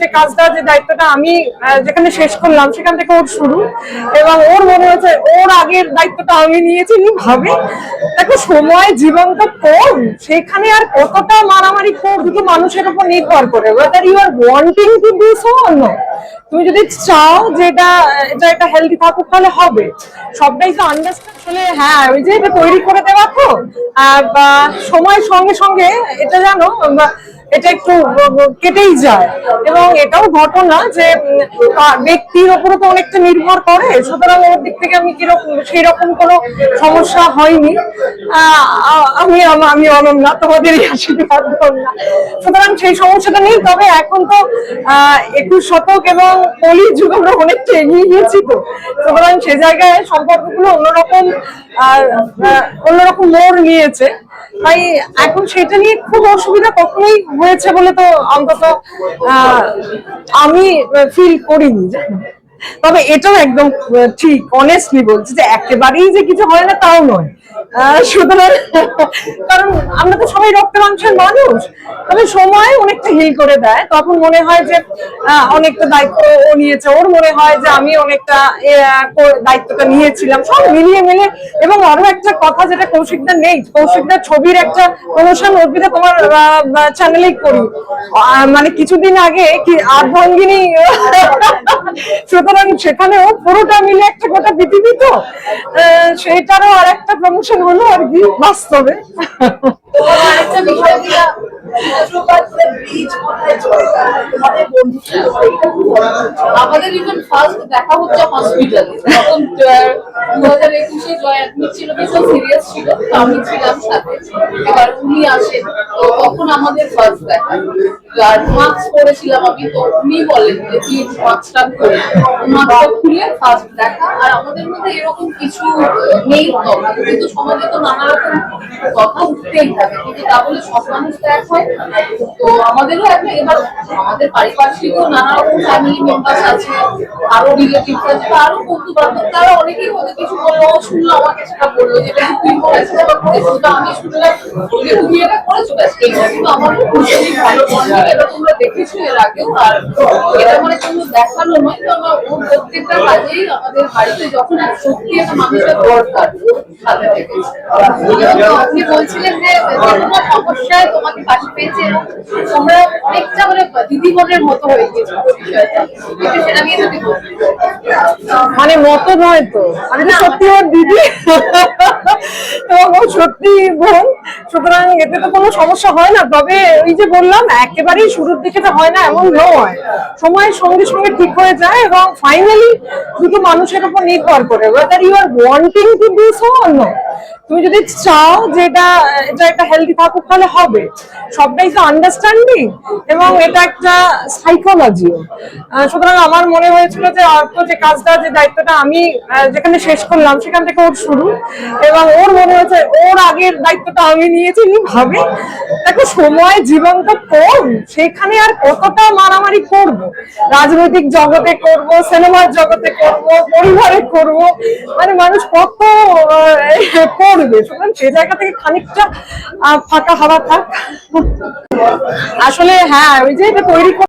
যে কাজটা যে দায়িত্বটা আমি যেখানে শেষ করলাম সেখান থেকে ওর শুরু, এবং ওর মনে হচ্ছে ওর আগের দায়িত্বটা আমি নিয়েছি ভাবে। দেখো, সময় জীবন তো কম, সেখানে আর কতটা মারামারি কর দুটো মানুষের উপর নির্ভর করে, whether you are wanting to do so or not। তুমি যদি চাও যে এটা এটা একটা হেলদি থাকুক তাহলে হবে, সবটাই তো আন্ডারস্ট্যান্ড। আসলে হ্যাঁ, ওই যে এটা তৈরি করে দেওয়া তো বা সময়ের সঙ্গে সঙ্গে এটা জানো এটা একটু কেটেই যায়, এবং এটাও ঘটনা যে ব্যক্তির উপরে তো অনেকটা নির্ভর করে, সুতরাং ওর দিক থেকে আমি কিরকম সেই রকম কোনো সমস্যা হয়নি। আমি আমি অনন্যা, তোমাদেরই আশীর্বাদ না, সুতরাং সেই সমস্যাটা নেই। তবে এখন তো 21 শতক এবং কলি যুগ আমরা অনেকটা এগিয়ে গিয়েছি, তো সুতরাং সে জায়গায় সম্পর্কগুলো অন্যরকম মোড় নিয়েছে। তাই এখন সেটা নিয়ে খুব অসুবিধা কখনোই হয়েছে বলে তো অন্তত আমি ফিল করিনি। তবে এটাও একদম ঠিক, অনেস্টলি বলছি যে একেবারেই যে কিছু হয় না তাও নয়। সুতরাং কারণ আমরা তো সবাই রক্ত মাংসের মানুষ, তবে সময় অনেকটা হিল করে দেয়। তখন মনে হয় যে অনেকটা দায়িত্ব ও নিয়েছে, ওর মনে হয় যে আমি অনেকটা দায়িত্বটা নিয়েছিলাম, সব মিলিয়ে মিলে। এবং আরো একটা কথা যেটা কৌশিকদার নেই, কৌশিকদার ছবির একটা প্রমোশন অর্পিতা তোমার চ্যানেলেই করি, মানে কিছুদিন আগে কি আর্ধাঙ্গিনী, সুতরাং সেখানেও পুরোটা মিলে একটা গোটা পৃথিবী, তো সেইটারও আর একটা প্রমোশন হলো আর কি বাস্তবে। আমাদের ইভেন ফার্স্ট দেখা হচ্ছে হসপিটালে, তখন 2021-এ জয় অ্যাডমিট ছিল, ভীষণ সিরিয়াস ছিল, আমি ছিলাম সাথে। এবার উনি আসেন, তো তখন আমাদের ফার্স্ট দেখা, আর মাস্ক পরেছিলাম আমি, তো উনি বলেন যে কি মাস্কটা খুলে, মাস্কটা খুলে ফার্স্ট দেখা। আর আমাদের মধ্যে এরকম কিছু নেই তখন, কিন্তু সমাজে তো নানা রকম কথা উঠতেই থাকে, কিন্তু তা বলে সব মানুষ তো এক হয়। তো আমাদেরও একটা, এবার আমাদের পারিপার্শ্বিক নানা রকম ফ্যামিলি মেম্বার্স আছে, আরো রিলেটিভস আছে, আরো বন্ধু বান্ধব, তারা অনেকেই হয়তো কিছু বললো, শুনলো আমাকে সেটা বললো, যেটা তুই বলেছিস বা করেছিস, বা আমি শুনলাম যে তুমি এটা করেছো, ব্যাস এইটা। কিন্তু আমাদের ভীষণই ভালো বন্ধু, এটা তোমরা দেখেছো এর আগেও। আর এটা মানে কোনো দেখানো নয়, তো আমরা ওর প্রত্যেকটা কাজেই আমাদের বাড়িতে যখন সত্যি একটা মানুষের দরকার সাথে থেকে। আপনি বলছিলেন যে কোনো সমস্যায় তোমাকে পাশে পেয়েছে এবং তোমরা অনেকটা মানে দিদি বোনের মতো হয়ে গেছো বিষয়টা, কিন্তু সেটা নিয়ে যদি মানে মতো নয় তো, আমি তো সত্যি ওর দিদি এবং ও সত্যি বোন, সুতরাং এতে তো কোনো সমস্যা হয় না। তবে ওই যে বললাম, একেবারেই শুরুর দিকে তো হয় না এমন নয়, সময়ের সঙ্গে সঙ্গে ঠিক হয়ে যায়, এবং ফাইনালি দুটো মানুষের উপর নির্ভর করে, whether you are wanting to do so or not। তুমি যদি চাও যে এটা একটা হেলদি থাকুক তাহলে হবে, সবটাই তো আন্ডারস্ট্যান্ডিং, এবং এটা একটা সাইকোলজিও। সুতরাং আমার মনে হয়েছিল যে যে কাজটা যে দায়িত্বটা আমি যেখানে শেষ করলাম সেখান থেকে ওর শুরু, এবং ওর মনে হচ্ছে ওর আগের দায়িত্বটা আমি নিয়েছি ভাবে। দেখো, সময় জীবন তো কম, সেখানে আর কতটা মারামারি করব, রাজনৈতিক জগতে করব, সিনেমার জগতে করব, পরিবারে করব, মানে মানুষ কত করবে। সুতরাং সে জায়গা থেকে খানিকটা ফাঁকা হাওয়া থাক। আসলে হ্যাঁ, ওই যে এটা তৈরি